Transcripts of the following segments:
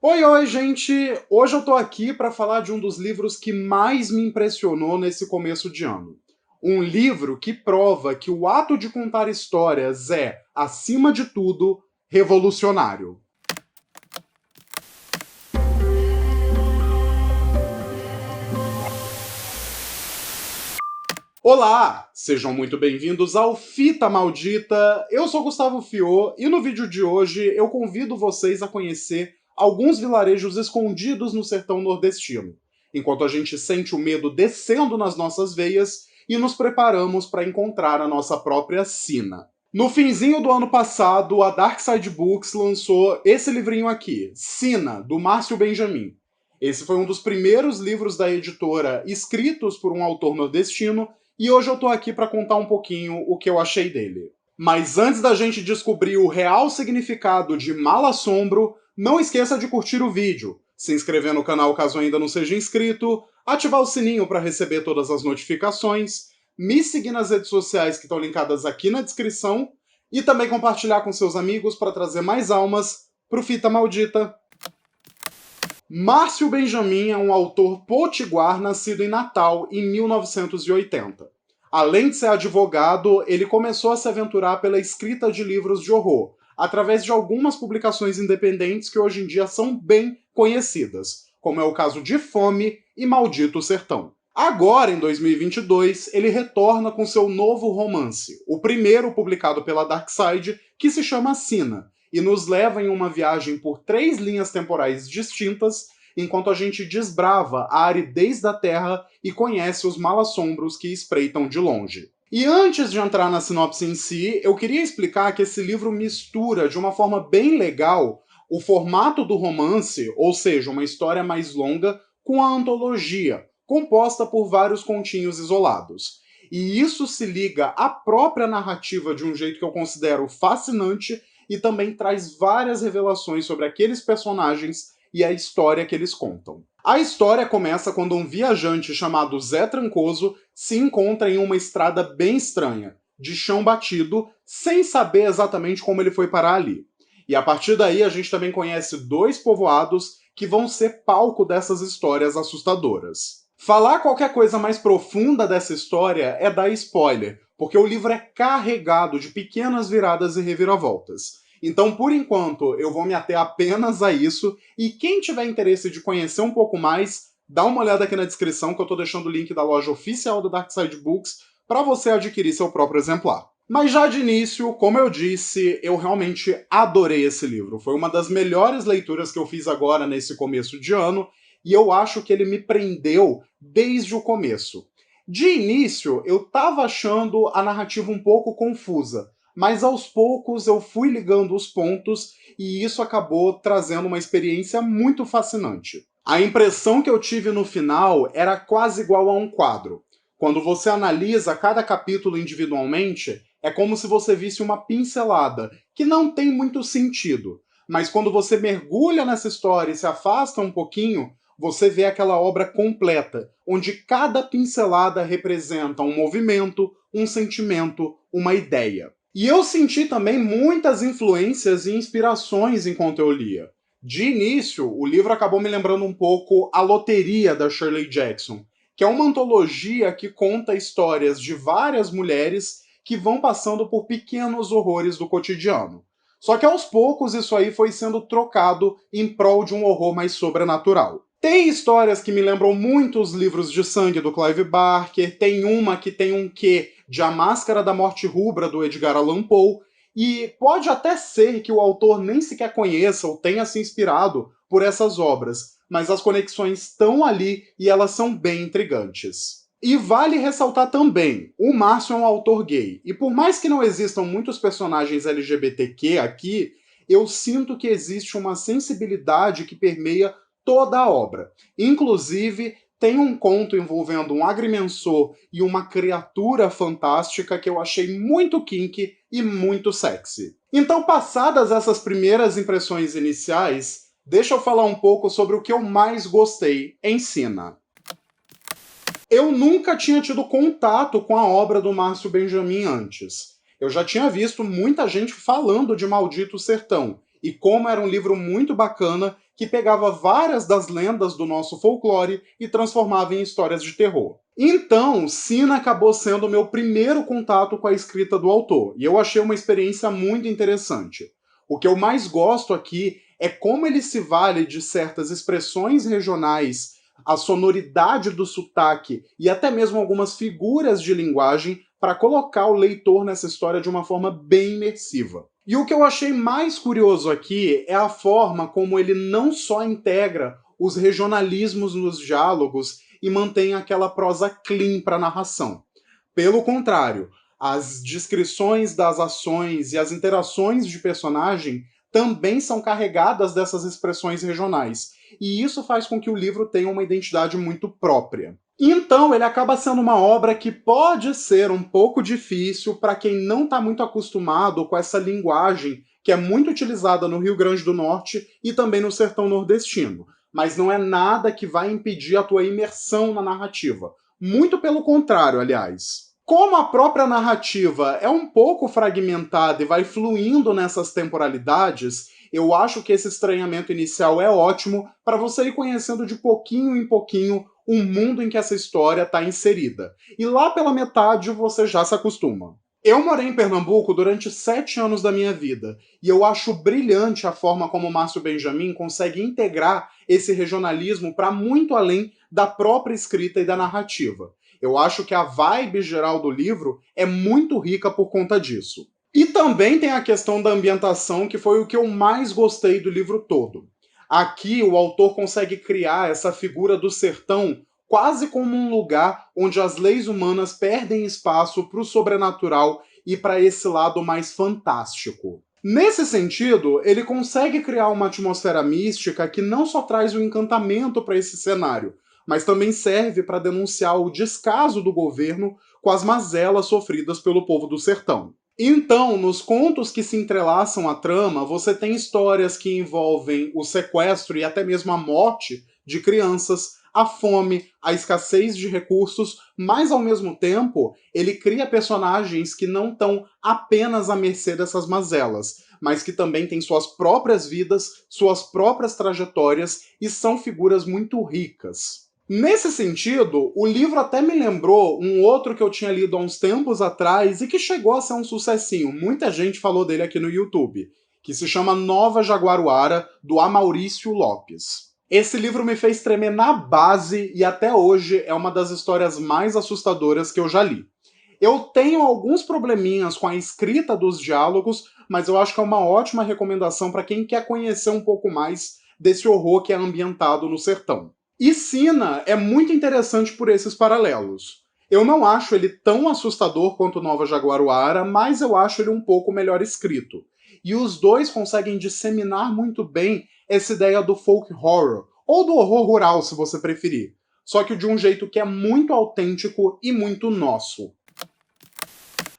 Oi, oi, gente! Hoje eu tô aqui para falar de um dos livros que mais me impressionou nesse começo de ano. Um livro que prova que o ato de contar histórias é, acima de tudo, revolucionário. Olá! Sejam muito bem-vindos ao Fita Maldita. Eu sou Gustavo Fiô e no vídeo de hoje eu convido vocês a conhecer alguns vilarejos escondidos no sertão nordestino, enquanto a gente sente o medo descendo nas nossas veias e nos preparamos para encontrar a nossa própria sina. No finzinho do ano passado, a Dark Side Books lançou esse livrinho aqui, Sina, do Márcio Benjamin. Esse foi um dos primeiros livros da editora escritos por um autor nordestino e hoje eu tô aqui para contar um pouquinho o que eu achei dele. Mas antes da gente descobrir o real significado de Mal-Assombro, não esqueça de curtir o vídeo, se inscrever no canal caso ainda não seja inscrito, ativar o sininho para receber todas as notificações, me seguir nas redes sociais que estão linkadas aqui na descrição e também compartilhar com seus amigos para trazer mais almas pro Fita Maldita. Márcio Benjamin é um autor potiguar nascido em Natal em 1980. Além de ser advogado, ele começou a se aventurar pela escrita de livros de horror, através de algumas publicações independentes que hoje em dia são bem conhecidas, como é o caso de Fome e Maldito Sertão. Agora, em 2022, ele retorna com seu novo romance, o primeiro publicado pela Darkside, que se chama Sina, e nos leva em uma viagem por 3 linhas temporais distintas, enquanto a gente desbrava a aridez da Terra e conhece os mal-assombros que espreitam de longe. E antes de entrar na sinopse em si, eu queria explicar que esse livro mistura de uma forma bem legal o formato do romance, ou seja, uma história mais longa, com a antologia, composta por vários continhos isolados. E isso se liga à própria narrativa de um jeito que eu considero fascinante e também traz várias revelações sobre aqueles personagens e a história que eles contam. A história começa quando um viajante chamado Zé Trancoso se encontra em uma estrada bem estranha, de chão batido, sem saber exatamente como ele foi parar ali. E a partir daí a gente também conhece 2 povoados que vão ser palco dessas histórias assustadoras. Falar qualquer coisa mais profunda dessa história é dar spoiler, porque o livro é carregado de pequenas viradas e reviravoltas. Então, por enquanto, eu vou me ater apenas a isso, e quem tiver interesse de conhecer um pouco mais, dá uma olhada aqui na descrição que eu estou deixando o link da loja oficial da Darkside Books para você adquirir seu próprio exemplar. Mas já de início, como eu disse, eu realmente adorei esse livro. Foi uma das melhores leituras que eu fiz agora nesse começo de ano, e eu acho que ele me prendeu desde o começo. De início, eu estava achando a narrativa um pouco confusa, mas aos poucos eu fui ligando os pontos e isso acabou trazendo uma experiência muito fascinante. A impressão que eu tive no final era quase igual a um quadro. Quando você analisa cada capítulo individualmente, é como se você visse uma pincelada, que não tem muito sentido. Mas quando você mergulha nessa história e se afasta um pouquinho, você vê aquela obra completa, onde cada pincelada representa um movimento, um sentimento, uma ideia. E eu senti também muitas influências e inspirações enquanto eu lia. De início, o livro acabou me lembrando um pouco A Loteria, da Shirley Jackson, que é uma antologia que conta histórias de várias mulheres que vão passando por pequenos horrores do cotidiano. Só que aos poucos isso aí foi sendo trocado em prol de um horror mais sobrenatural. Tem histórias que me lembram muito os livros de sangue do Clive Barker, tem uma que tem um quê de A Máscara da Morte Rubra, do Edgar Allan Poe, e pode até ser que o autor nem sequer conheça ou tenha se inspirado por essas obras, mas as conexões estão ali e elas são bem intrigantes. E vale ressaltar também, o Márcio é um autor gay, e por mais que não existam muitos personagens LGBTQ aqui, eu sinto que existe uma sensibilidade que permeia toda a obra. Inclusive, tem um conto envolvendo um agrimensor e uma criatura fantástica que eu achei muito kinky e muito sexy. Então, passadas essas primeiras impressões iniciais, deixa eu falar um pouco sobre o que eu mais gostei em Sina. Eu nunca tinha tido contato com a obra do Márcio Benjamin antes. Eu já tinha visto muita gente falando de Maldito Sertão, e como era um livro muito bacana que pegava várias das lendas do nosso folclore e transformava em histórias de terror. Então, Sina acabou sendo o meu primeiro contato com a escrita do autor, e eu achei uma experiência muito interessante. O que eu mais gosto aqui é como ele se vale de certas expressões regionais, a sonoridade do sotaque e até mesmo algumas figuras de linguagem para colocar o leitor nessa história de uma forma bem imersiva. E o que eu achei mais curioso aqui é a forma como ele não só integra os regionalismos nos diálogos e mantém aquela prosa clean para a narração. Pelo contrário, as descrições das ações e as interações de personagem também são carregadas dessas expressões regionais. E isso faz com que o livro tenha uma identidade muito própria. Então, ele acaba sendo uma obra que pode ser um pouco difícil para quem não está muito acostumado com essa linguagem que é muito utilizada no Rio Grande do Norte e também no sertão nordestino. Mas não é nada que vai impedir a tua imersão na narrativa. Muito pelo contrário, aliás. Como a própria narrativa é um pouco fragmentada e vai fluindo nessas temporalidades, eu acho que esse estranhamento inicial é ótimo para você ir conhecendo de pouquinho em pouquinho o mundo em que essa história está inserida. E lá pela metade você já se acostuma. Eu morei em Pernambuco durante 7 anos da minha vida, e eu acho brilhante a forma como o Márcio Benjamin consegue integrar esse regionalismo para muito além da própria escrita e da narrativa. Eu acho que a vibe geral do livro é muito rica por conta disso. E também tem a questão da ambientação, que foi o que eu mais gostei do livro todo. Aqui o autor consegue criar essa figura do sertão quase como um lugar onde as leis humanas perdem espaço para o sobrenatural e para esse lado mais fantástico. Nesse sentido, ele consegue criar uma atmosfera mística que não só traz o encantamento para esse cenário, mas também serve para denunciar o descaso do governo com as mazelas sofridas pelo povo do sertão. Então, nos contos que se entrelaçam à trama, você tem histórias que envolvem o sequestro e até mesmo a morte de crianças, a fome, a escassez de recursos, mas ao mesmo tempo ele cria personagens que não estão apenas à mercê dessas mazelas, mas que também têm suas próprias vidas, suas próprias trajetórias e são figuras muito ricas. Nesse sentido, o livro até me lembrou um outro que eu tinha lido há uns tempos atrás e que chegou a ser um sucessinho. Muita gente falou dele aqui no YouTube, que se chama Nova Jaguaruara, do Amaurício Lopes. Esse livro me fez tremer na base e até hoje é uma das histórias mais assustadoras que eu já li. Eu tenho alguns probleminhas com a escrita dos diálogos, mas eu acho que é uma ótima recomendação para quem quer conhecer um pouco mais desse horror que é ambientado no sertão. E Sina é muito interessante por esses paralelos. Eu não acho ele tão assustador quanto Nova Jaguaruara, mas eu acho ele um pouco melhor escrito. E os dois conseguem disseminar muito bem essa ideia do folk horror, ou do horror rural, se você preferir. Só que de um jeito que é muito autêntico e muito nosso.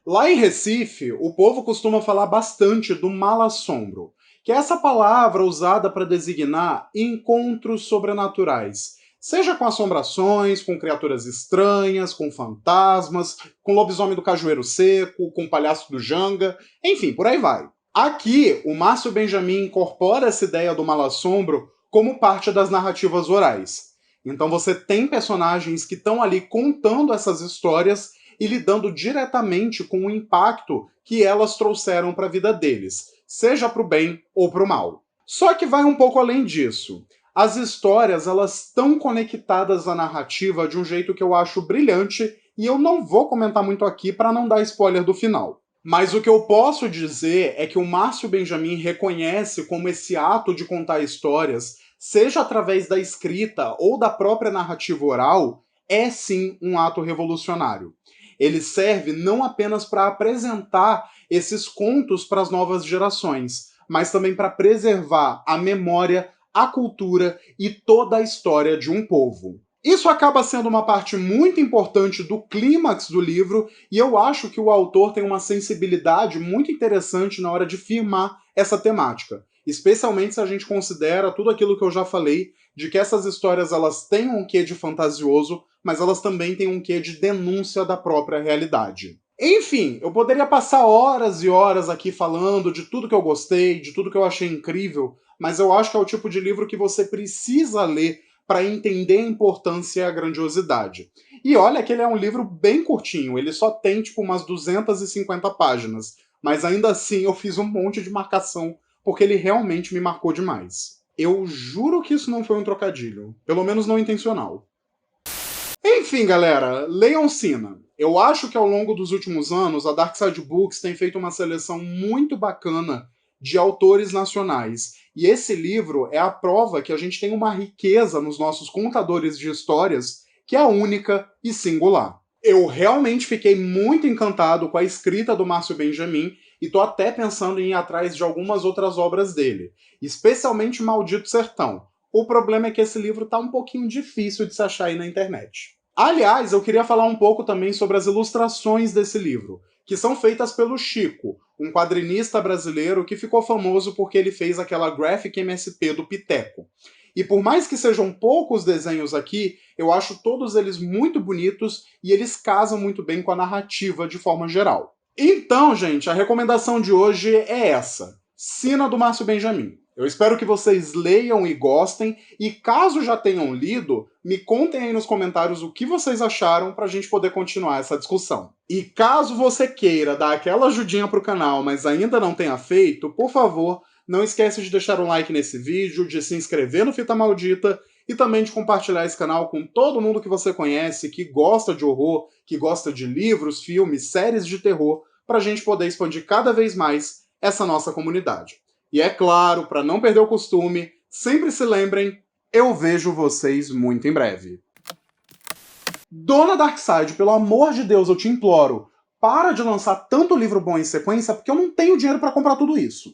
Lá em Recife, o povo costuma falar bastante do mal-assombro, que é essa palavra usada para designar encontros sobrenaturais, seja com assombrações, com criaturas estranhas, com fantasmas, com lobisomem do cajueiro seco, com palhaço do Janga, enfim, por aí vai. Aqui, o Márcio Benjamin incorpora essa ideia do mal-assombro como parte das narrativas orais. Então você tem personagens que estão ali contando essas histórias e lidando diretamente com o impacto que elas trouxeram para a vida deles, seja para o bem ou para o mal. Só que vai um pouco além disso. As histórias elas estão conectadas à narrativa de um jeito que eu acho brilhante e eu não vou comentar muito aqui para não dar spoiler do final. Mas o que eu posso dizer é que o Márcio Benjamin reconhece como esse ato de contar histórias, seja através da escrita ou da própria narrativa oral, é sim um ato revolucionário. Ele serve não apenas para apresentar esses contos para as novas gerações, mas também para preservar a memória, a cultura e toda a história de um povo. Isso acaba sendo uma parte muito importante do clímax do livro, e eu acho que o autor tem uma sensibilidade muito interessante na hora de firmar essa temática. Especialmente se a gente considera tudo aquilo que eu já falei, de que essas histórias elas têm um quê de fantasioso, mas elas também têm um quê de denúncia da própria realidade. Enfim, eu poderia passar horas e horas aqui falando de tudo que eu gostei, de tudo que eu achei incrível, mas eu acho que é o tipo de livro que você precisa ler para entender a importância e a grandiosidade. E olha que ele é um livro bem curtinho, ele só tem tipo umas 250 páginas, mas ainda assim eu fiz um monte de marcação porque ele realmente me marcou demais. Eu juro que isso não foi um trocadilho, pelo menos não intencional. Enfim, galera, leiam Sina. Eu acho que ao longo dos últimos anos, a Dark Side Books tem feito uma seleção muito bacana de autores nacionais. E esse livro é a prova que a gente tem uma riqueza nos nossos contadores de histórias que é única e singular. Eu realmente fiquei muito encantado com a escrita do Márcio Benjamin e tô até pensando em ir atrás de algumas outras obras dele, especialmente Maldito Sertão. O problema é que esse livro tá um pouquinho difícil de se achar aí na internet. Aliás, eu queria falar um pouco também sobre as ilustrações desse livro, que são feitas pelo Chico, um quadrinista brasileiro que ficou famoso porque ele fez aquela Graphic MSP do Piteco. E por mais que sejam poucos desenhos aqui, eu acho todos eles muito bonitos e eles casam muito bem com a narrativa de forma geral. Então, gente, a recomendação de hoje é essa: Sina do Márcio Benjamin. Eu espero que vocês leiam e gostem, e caso já tenham lido, me contem aí nos comentários o que vocês acharam para a gente poder continuar essa discussão. E caso você queira dar aquela ajudinha pro canal, mas ainda não tenha feito, por favor, não esquece de deixar um like nesse vídeo, de se inscrever no Fita Maldita e também de compartilhar esse canal com todo mundo que você conhece, que gosta de horror, que gosta de livros, filmes, séries de terror, para a gente poder expandir cada vez mais essa nossa comunidade. E é claro, para não perder o costume, sempre se lembrem, eu vejo vocês muito em breve. Dona Darkseid, pelo amor de Deus, eu te imploro, para de lançar tanto livro bom em sequência, porque eu não tenho dinheiro para comprar tudo isso.